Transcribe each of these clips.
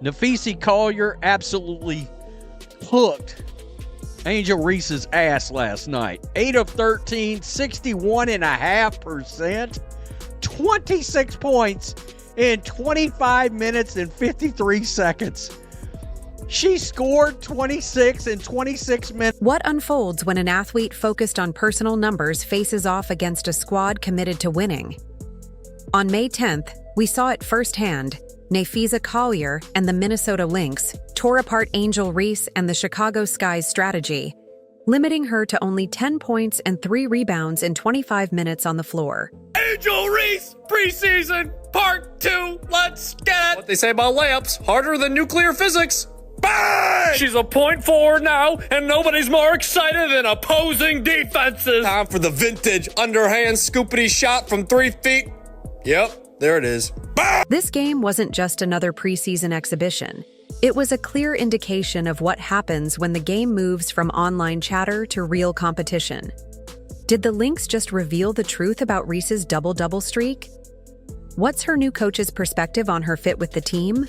Napheesa Collier absolutely hooked Angel Reese's ass last night. 8 of 13, 61.5%, 26 points in 25 minutes and 53 seconds. She scored 26 in 26 minutes. What unfolds when an athlete focused on personal numbers faces off against a squad committed to winning? On May 10th, we saw it firsthand. Napheesa Collier and the Minnesota Lynx tore apart Angel Reese and the Chicago Sky's strategy, limiting her to only 10 points and 3 rebounds in 25 minutes on the floor. Angel Reese, preseason, part 2, let's get it! What they say about layups, harder than nuclear physics. Bang! She's a point forward now, and nobody's more excited than opposing defenses. Time for the vintage underhand scoopity shot from 3 feet. Yep, there it is. Bang! This game wasn't just another preseason exhibition. It was a clear indication of what happens when the game moves from online chatter to real competition. Did the Lynx just reveal the truth about Reese's double-double streak? What's her new coach's perspective on her fit with the team?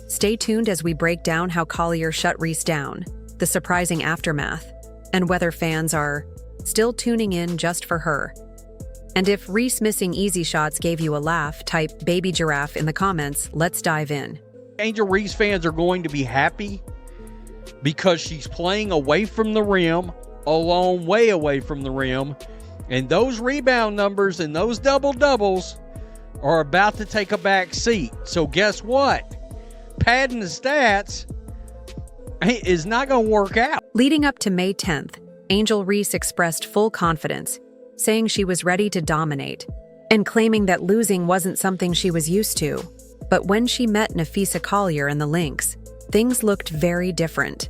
Stay tuned as we break down how Collier shut Reese down, the surprising aftermath, and whether fans are still tuning in just for her. And if Reese missing easy shots gave you a laugh, type baby giraffe in the comments. Let's dive in. Angel Reese fans are going to be happy because she's playing away from the rim, a long way away from the rim, and those rebound numbers and those double-doubles are about to take a back seat. So guess what? Padding the stats is not going to work out. Leading up to May 10th, Angel Reese expressed full confidence, saying she was ready to dominate, and claiming that losing wasn't something she was used to. But when she met Napheesa Collier and the Lynx, things looked very different.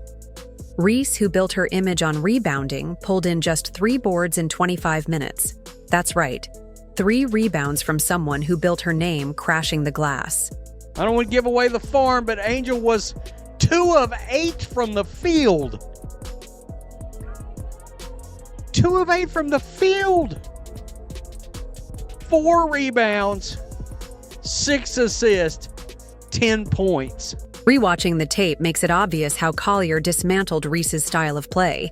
Reese, who built her image on rebounding, pulled in just 3 boards in 25 minutes. That's right, 3 rebounds from someone who built her name crashing the glass. I don't want to give away the farm, but Angel was 2 of 8 from the field. 2 of 8 from the field. 4 rebounds, 6 assists, 10 points. Rewatching the tape makes it obvious how Collier dismantled Reese's style of play.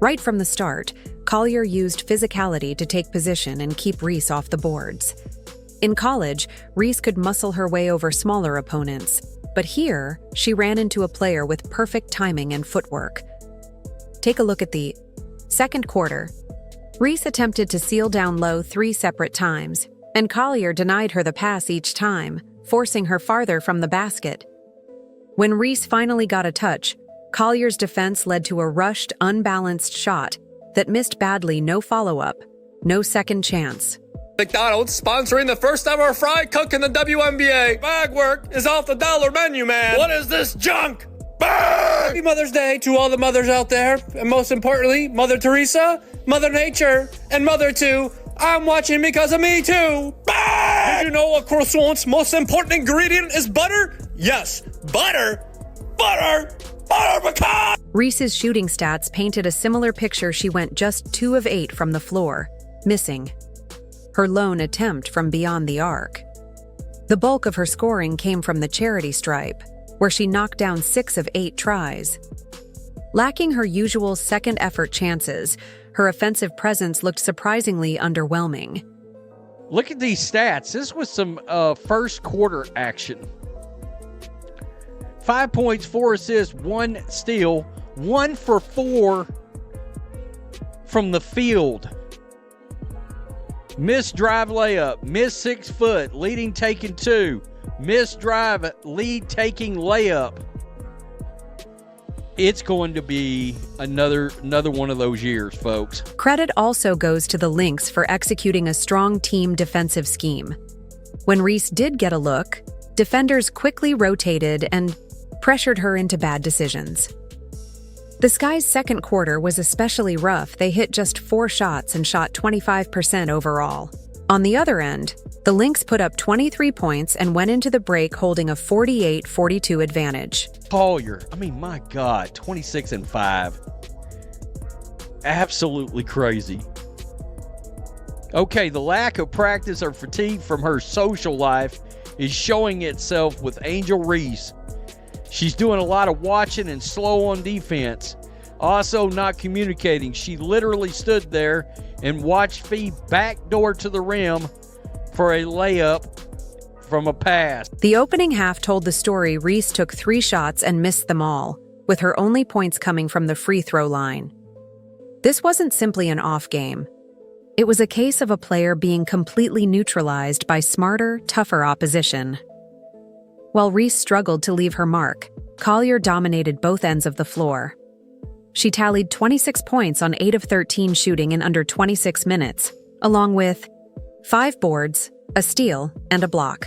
Right from the start, Collier used physicality to take position and keep Reese off the boards. In college, Reese could muscle her way over smaller opponents, but here, she ran into a player with perfect timing and footwork. Take a look at the second quarter. Reese attempted to seal down low 3 separate times, and Collier denied her the pass each time, forcing her farther from the basket. When Reese finally got a touch, Collier's defense led to a rushed, unbalanced shot that missed badly. No follow-up, no second chance. McDonald's sponsoring the first ever fry cook in the WNBA. Bag work is off the dollar menu, man. What is this junk? Bang! Happy Mother's Day to all the mothers out there, and most importantly, Mother Teresa, Mother Nature, and Mother 2. I'm watching because of me too. Bang! Did you know a croissant's most important ingredient is butter? Yes, butter, butter, butter pecan! Reese's shooting stats painted a similar picture. She went just 2 of 8 from the floor, missing her lone attempt from beyond the arc. The bulk of her scoring came from the charity stripe, where she knocked down 6 of 8 tries. Lacking her usual second-effort chances, her offensive presence looked surprisingly underwhelming. Look at these stats. This was some first quarter action. 5 points, 4 assists, 1 steal, 1 for 4 from the field. Missed drive layup, missed 6 foot, leading taking 2. Missed drive, lead taking layup. It's going to be another one of those years, folks. Credit also goes to the Lynx for executing a strong team defensive scheme. When Reese did get a look, defenders quickly rotated and pressured her into bad decisions. The Sky's second quarter was especially rough. They hit just 4 shots and shot 25% overall. On the other end, the Lynx put up 23 points and went into the break holding a 48-42 advantage. Collier, I mean, my God, 26-5. Absolutely crazy. Okay, the lack of practice or fatigue from her social life is showing itself with Angel Reese. She's doing a lot of watching and slow on defense. Also not communicating. She literally stood there and watched Fee backdoor to the rim for a layup from a pass. The opening half told the story Reese took 3 shots and missed them all, with her only points coming from the free throw line. This wasn't simply an off game. It was a case of a player being completely neutralized by smarter, tougher opposition. While Reese struggled to leave her mark, Collier dominated both ends of the floor. She tallied 26 points on 8 of 13 shooting in under 26 minutes, along with 5 boards, a steal, and a block.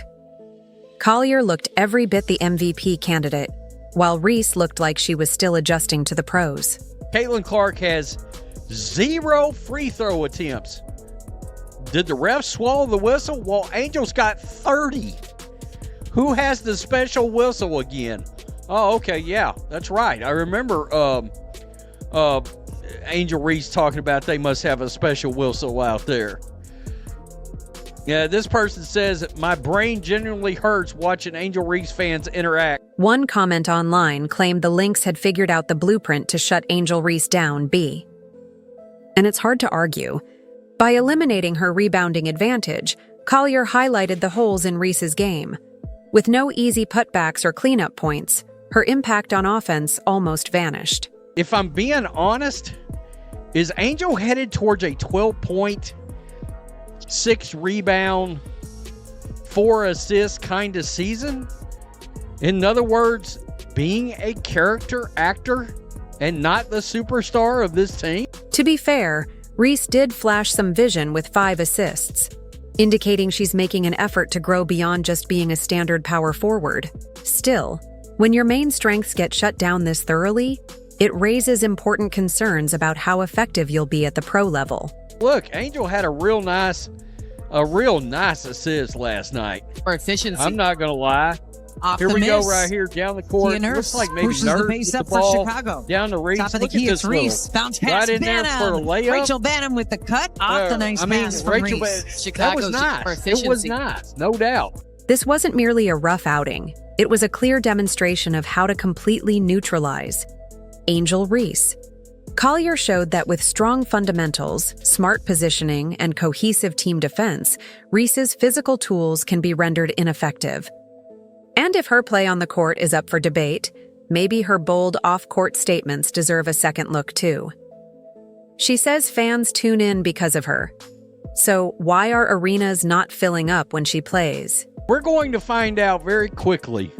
Collier looked every bit the MVP candidate, while Reese looked like she was still adjusting to the pros. Caitlin Clark has 0 free throw attempts. Did the refs swallow the whistle? Well, Angel's got 30. Who has the special whistle again? Oh, okay, yeah, that's right. I remember Angel Reese talking about they must have a special whistle out there. Yeah, this person says, my brain genuinely hurts watching Angel Reese fans interact. One comment online claimed the Lynx had figured out the blueprint to shut Angel Reese down, B. And it's hard to argue. By eliminating her rebounding advantage, Collier highlighted the holes in Reese's game. With no easy putbacks or cleanup points, her impact on offense almost vanished. If I'm being honest, is Angel headed towards a 12-point, 6 rebound, 4 assist kind of season? In other words, being a character actor and not the superstar of this team? To be fair, Reese did flash some vision with 5 assists, indicating she's making an effort to grow beyond just being a standard power forward. Still, when your main strengths get shut down this thoroughly, it raises important concerns about how effective you'll be at the pro level. Look, Angel had a real nice assist last night. For efficiency. I'm not going to lie. Off Here the we miss. go right here down the court. Tia Nurse Looks like maybe pushes the Nurse pace with up the for ball Chicago. down to Reese. Top of the Look key, at it's this Reese. Bounce pass, right in there for a Banham. layup. Rachel Banham with the cut. Off the nice pass from Rachel Reese. That Chicago's was for nice. efficiency. It was nice, no doubt. This wasn't merely a rough outing. It was a clear demonstration of how to completely neutralize Angel Reese. Collier showed that with strong fundamentals, smart positioning, and cohesive team defense, Reese's physical tools can be rendered ineffective. And if her play on the court is up for debate, maybe her bold off-court statements deserve a second look too. She says fans tune in because of her. So why are arenas not filling up when she plays? We're going to find out very quickly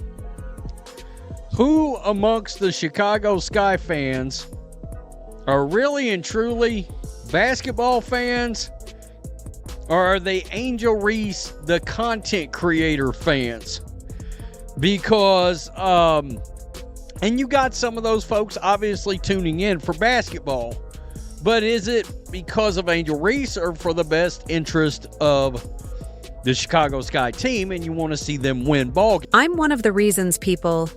who amongst the Chicago Sky fans are really and truly basketball fans, or are they Angel Reese, the content creator fans? Because, and you got some of those folks obviously tuning in for basketball, but is it because of Angel Reese or for the best interest of the Chicago Sky team and you want to see them win ball games? I'm one of the reasons people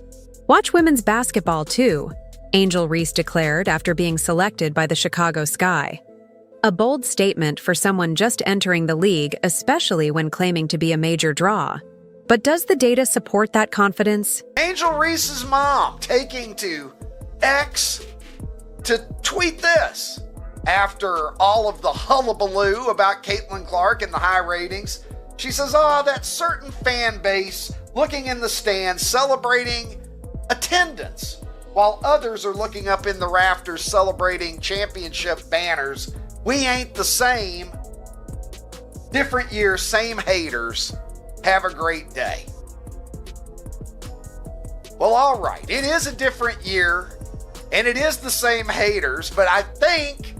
watch women's basketball too, Angel Reese declared after being selected by the Chicago Sky. A bold statement for someone just entering the league, especially when claiming to be a major draw. But does the data support that confidence? Angel Reese's mom taking to X to tweet this after all of the hullabaloo about Caitlin Clark and the high ratings. She says, that certain fan base looking in the stands celebrating attendance, while others are looking up in the rafters celebrating championship banners. We ain't the same. Different year, same haters. Have a great day. Well, all right. It is a different year, and it is the same haters, but I think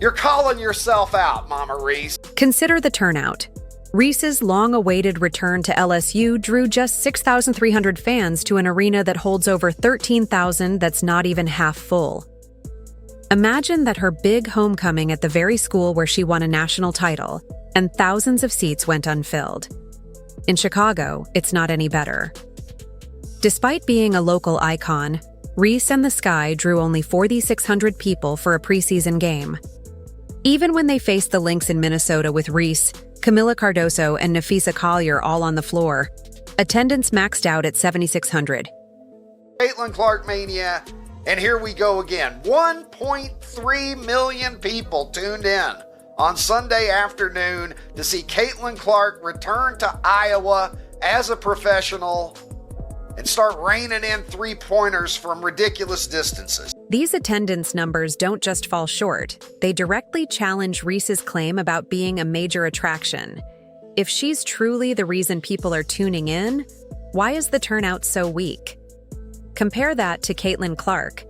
you're calling yourself out, Mama Reese. Consider the turnout. Reese's long-awaited return to LSU drew just 6,300 fans to an arena that holds over 13,000 that's not even half full. Imagine that her big homecoming at the very school where she won a national title, and thousands of seats went unfilled. In Chicago, it's not any better. Despite being a local icon, Reese and the Sky drew only 4,600 people for a preseason game. Even when they faced the Lynx in Minnesota with Reese, Camila Cardoso and Napheesa Collier all on the floor. Attendance maxed out at 7,600. Caitlin Clark mania, and here we go again. 1.3 million people tuned in on Sunday afternoon to see Caitlin Clark return to Iowa as a professional and start raining in three-pointers from ridiculous distances. These attendance numbers don't just fall short. They directly challenge Reese's claim about being a major attraction. If she's truly the reason people are tuning in, why is the turnout so weak? Compare that to Caitlin Clark,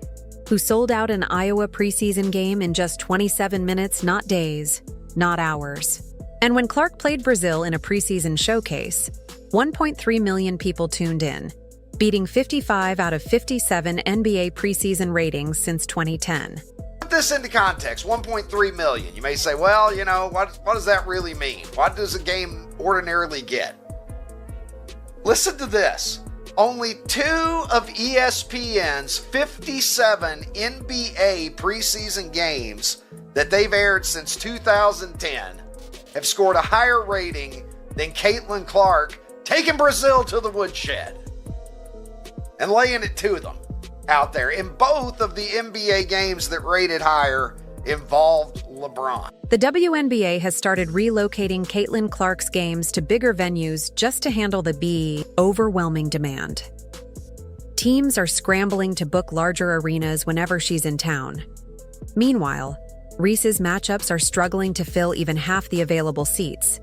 who sold out an Iowa preseason game in just 27 minutes, not days, not hours. And when Clark played Brazil in a preseason showcase, 1.3 million people tuned in, beating 55 out of 57 NBA preseason ratings since 2010. Put this into context, 1.3 million. You may say, well, what does that really mean? What does a game ordinarily get? Listen to this. Only 2 of ESPN's 57 NBA preseason games that they've aired since 2010 have scored a higher rating than Caitlin Clark taking Brazil to the woodshed and laying it to them out there. In both of the NBA games that rated higher involved LeBron. The WNBA has started relocating Caitlin Clark's games to bigger venues just to handle the overwhelming demand. Teams are scrambling to book larger arenas whenever she's in town. Meanwhile, Reese's matchups are struggling to fill even half the available seats.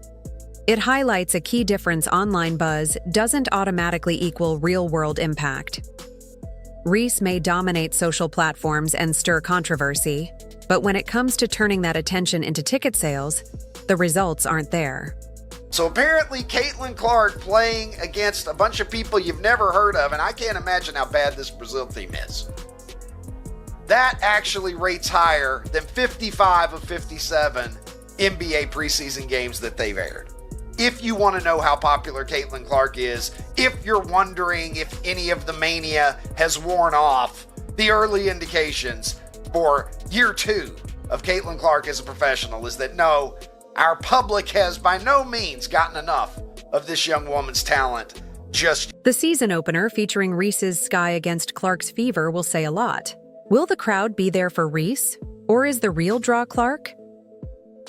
It highlights a key difference: online buzz doesn't automatically equal real-world impact. Reese may dominate social platforms and stir controversy, but when it comes to turning that attention into ticket sales, the results aren't there. So apparently Caitlin Clark playing against a bunch of people you've never heard of, and I can't imagine how bad this Brazil team is. That actually rates higher than 55 of 57 NBA preseason games that they've aired. If you want to know how popular Caitlin Clark is, if you're wondering if any of the mania has worn off, the early indications for year 2 of Caitlin Clark as a professional is that no, our public has by no means gotten enough of this young woman's talent just yet. The season opener featuring Reese's Sky against Clark's Fever will say a lot. Will the crowd be there for Reese, or is the real draw Clark?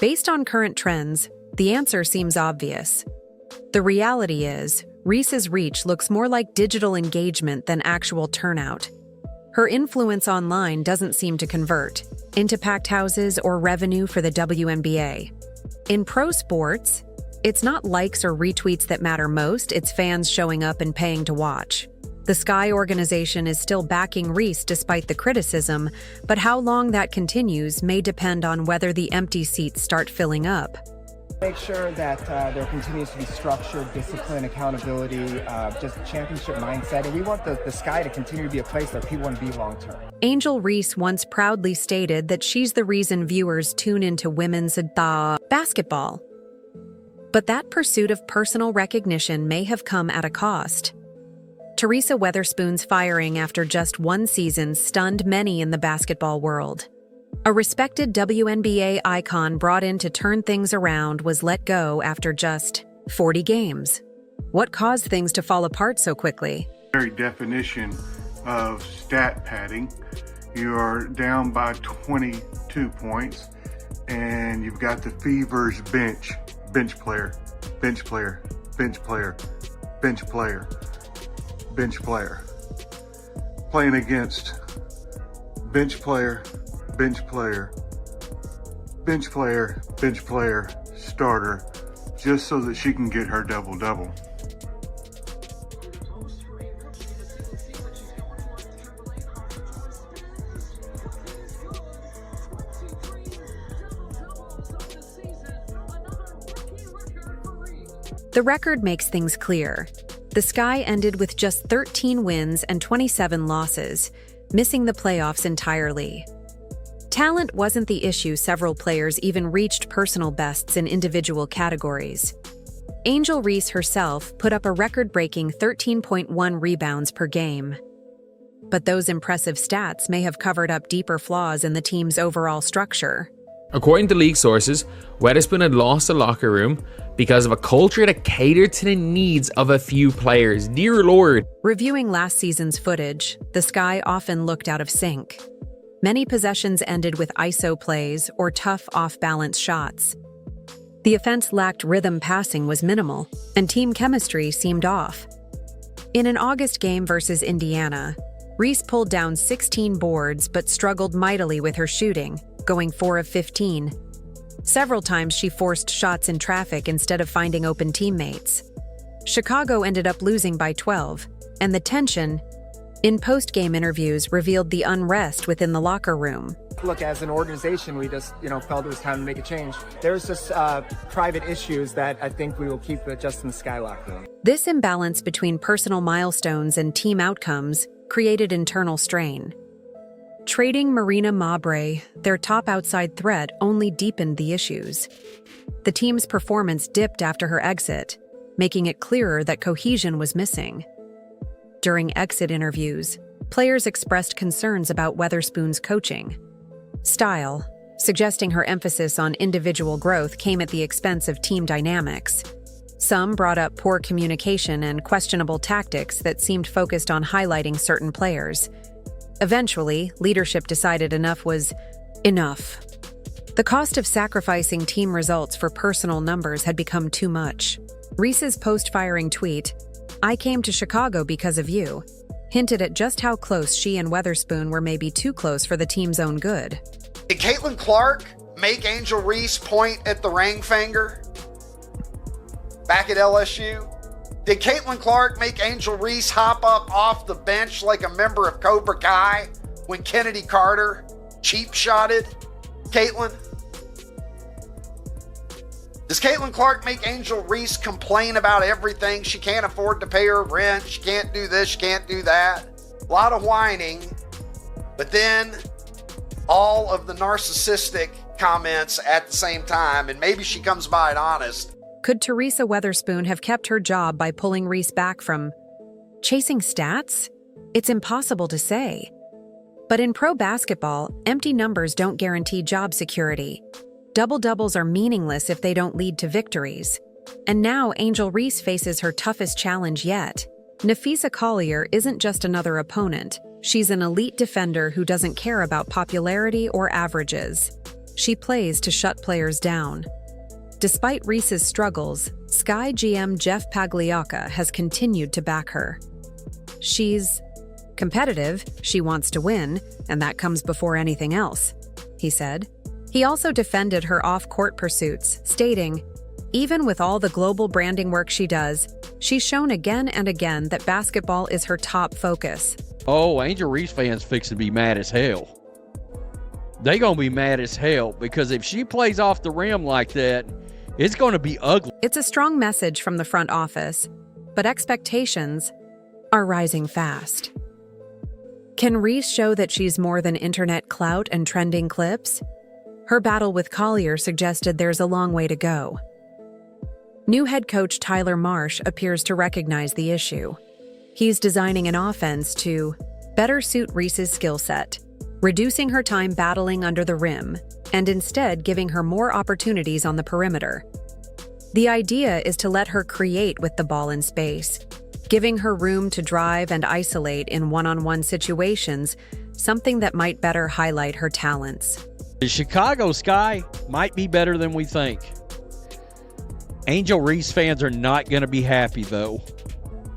Based on current trends, the answer seems obvious. The reality is, Reese's reach looks more like digital engagement than actual turnout. Her influence online doesn't seem to convert into packed houses or revenue for the WNBA. In pro sports, it's not likes or retweets that matter most, it's fans showing up and paying to watch. The Sky organization is still backing Reese despite the criticism, but how long that continues may depend on whether the empty seats start filling up. Make sure that there continues to be structure, discipline, accountability, just championship mindset. And we want the Sky to continue to be a place that people want to be long-term. Angel Reese once proudly stated that she's the reason viewers tune into women's basketball. But that pursuit of personal recognition may have come at a cost. Teresa Weatherspoon's firing after just one season stunned many in the basketball world. A respected WNBA icon brought in to turn things around was let go after just 40 games. What caused things to fall apart so quickly? Very definition of stat padding. You are down by 22 points, and you've got the Fever's bench player, bench player, bench player, bench player, bench player, playing against bench player, bench player, bench player, bench player, starter, just so that she can get her double-double. The record makes things clear. The Sky ended with just 13 wins and 27 losses, missing the playoffs entirely. Talent wasn't the issue. Several players even reached personal bests in individual categories. Angel Reese herself put up a record-breaking 13.1 rebounds per game. But those impressive stats may have covered up deeper flaws in the team's overall structure. According to league sources, Weatherspoon had lost the locker room because of a culture that catered to the needs of a few players. Dear Lord. Reviewing last season's footage, the Sky often looked out of sync. Many possessions ended with ISO plays or tough off-balance shots. The offense lacked rhythm, passing was minimal, and team chemistry seemed off. In an August game versus Indiana, Reese pulled down 16 boards but struggled mightily with her shooting, going 4 of 15. Several times she forced shots in traffic instead of finding open teammates. Chicago ended up losing by 12, and the tension in post-game interviews revealed the unrest within the locker room. Look, as an organization, we just, felt it was time to make a change. There's just private issues that I think we will keep just in the Sky locker room. This imbalance between personal milestones and team outcomes created internal strain. Trading Marina Mabre, their top outside threat, only deepened the issues. The team's performance dipped after her exit, making it clearer that cohesion was missing. During exit interviews, players expressed concerns about Weatherspoon's coaching style, suggesting her emphasis on individual growth came at the expense of team dynamics. Some brought up poor communication and questionable tactics that seemed focused on highlighting certain players. Eventually, leadership decided enough was enough. The cost of sacrificing team results for personal numbers had become too much. Reese's post-firing tweet, "I came to Chicago because of you," hinted at just how close she and Weatherspoon were, maybe too close for the team's own good. Did Caitlin Clark make Angel Reese point at the ring finger back at LSU? Did Caitlin Clark make Angel Reese hop up off the bench like a member of Cobra Kai when Kennedy Carter cheap-shotted Caitlin? Does Caitlin Clark make Angel Reese complain about everything? She can't afford to pay her rent. She can't do this. She can't do that. A lot of whining. But then all of the narcissistic comments at the same time. And maybe she comes by it honest. Could Teresa Weatherspoon have kept her job by pulling Reese back from chasing stats? It's impossible to say. But in pro basketball, empty numbers don't guarantee job security. Double-doubles are meaningless if they don't lead to victories. And now Angel Reese faces her toughest challenge yet. Napheesa Collier isn't just another opponent. She's an elite defender who doesn't care about popularity or averages. She plays to shut players down. Despite Reese's struggles, Sky GM Jeff Pagliacca has continued to back her. She's competitive, she wants to win, and that comes before anything else, he said. He also defended her off-court pursuits, stating, "Even with all the global branding work she does, she's shown again and again that basketball is her top focus." Oh, Angel Reese fans fixing to be mad as hell. They gonna be mad as hell because if she plays off the rim like that, it's gonna be ugly. It's a strong message from the front office, but expectations are rising fast. Can Reese show that she's more than internet clout and trending clips? Her battle with Collier suggested there's a long way to go. New head coach Tyler Marsh appears to recognize the issue. He's designing an offense to better suit Reese's skill set, reducing her time battling under the rim, and instead giving her more opportunities on the perimeter. The idea is to let her create with the ball in space, giving her room to drive and isolate in one-on-one situations, something that might better highlight her talents. The Chicago Sky might be better than we think. Angel Reese fans are not going to be happy, though,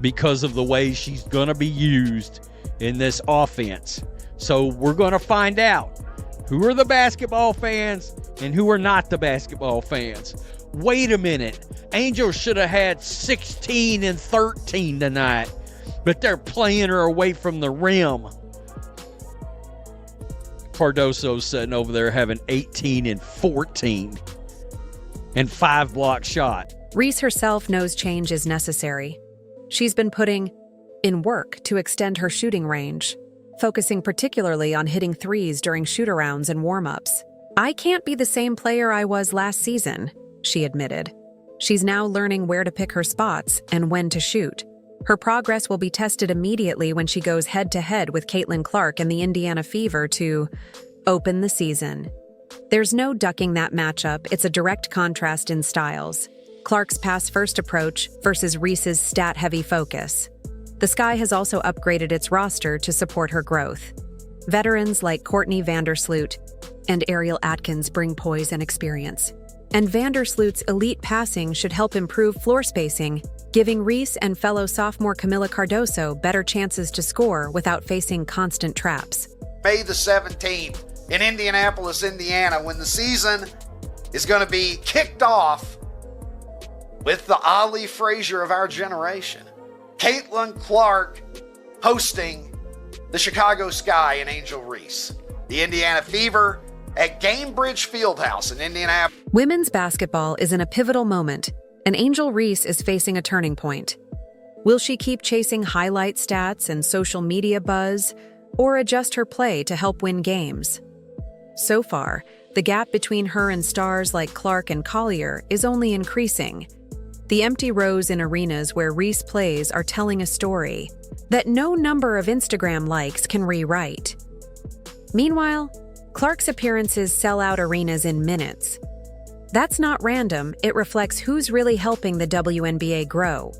because of the way she's going to be used in this offense. So we're going to find out who are the basketball fans and who are not the basketball fans. Wait a minute. Angel should have had 16 and 13 tonight, but they're playing her away from the rim. Cardoso's sitting over there having 18 and 14 and 5 block shot. Reese herself knows change is necessary. She's been putting in work to extend her shooting range, focusing particularly on hitting threes during shoot-arounds and warm-ups. "I can't be the same player I was last season," she admitted. She's now learning where to pick her spots and when to shoot. Her progress will be tested immediately when she goes head-to-head with Caitlin Clark and the Indiana Fever to open the season. There's no ducking that matchup, it's a direct contrast in styles. Clark's pass-first approach versus Reese's stat-heavy focus. The Sky has also upgraded its roster to support her growth. Veterans like Courtney Vandersloot and Ariel Atkins bring poise and experience. And Vandersloot's elite passing should help improve floor spacing, giving Reese and fellow sophomore Camila Cardoso better chances to score without facing constant traps. May the 17th in Indianapolis, Indiana, when the season is going to be kicked off with the Ali Frazier of our generation. Caitlin Clark hosting the Chicago Sky and Angel Reese. The Indiana Fever at Gamebridge Fieldhouse in Indianapolis. Women's basketball is in a pivotal moment, and Angel Reese is facing a turning point. Will she keep chasing highlight stats and social media buzz, or adjust her play to help win games? So far, the gap between her and stars like Clark and Collier is only increasing. The empty rows in arenas where Reese plays are telling a story that no number of Instagram likes can rewrite. Meanwhile, Clark's appearances sell out arenas in minutes. That's not random, it reflects who's really helping the WNBA grow.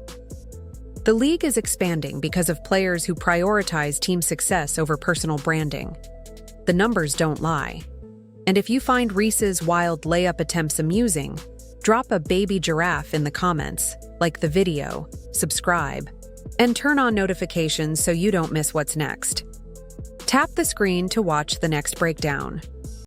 The league is expanding because of players who prioritize team success over personal branding. The numbers don't lie. And if you find Reese's wild layup attempts amusing, drop a baby giraffe in the comments, like the video, subscribe, and turn on notifications so you don't miss what's next. Tap the screen to watch the next breakdown.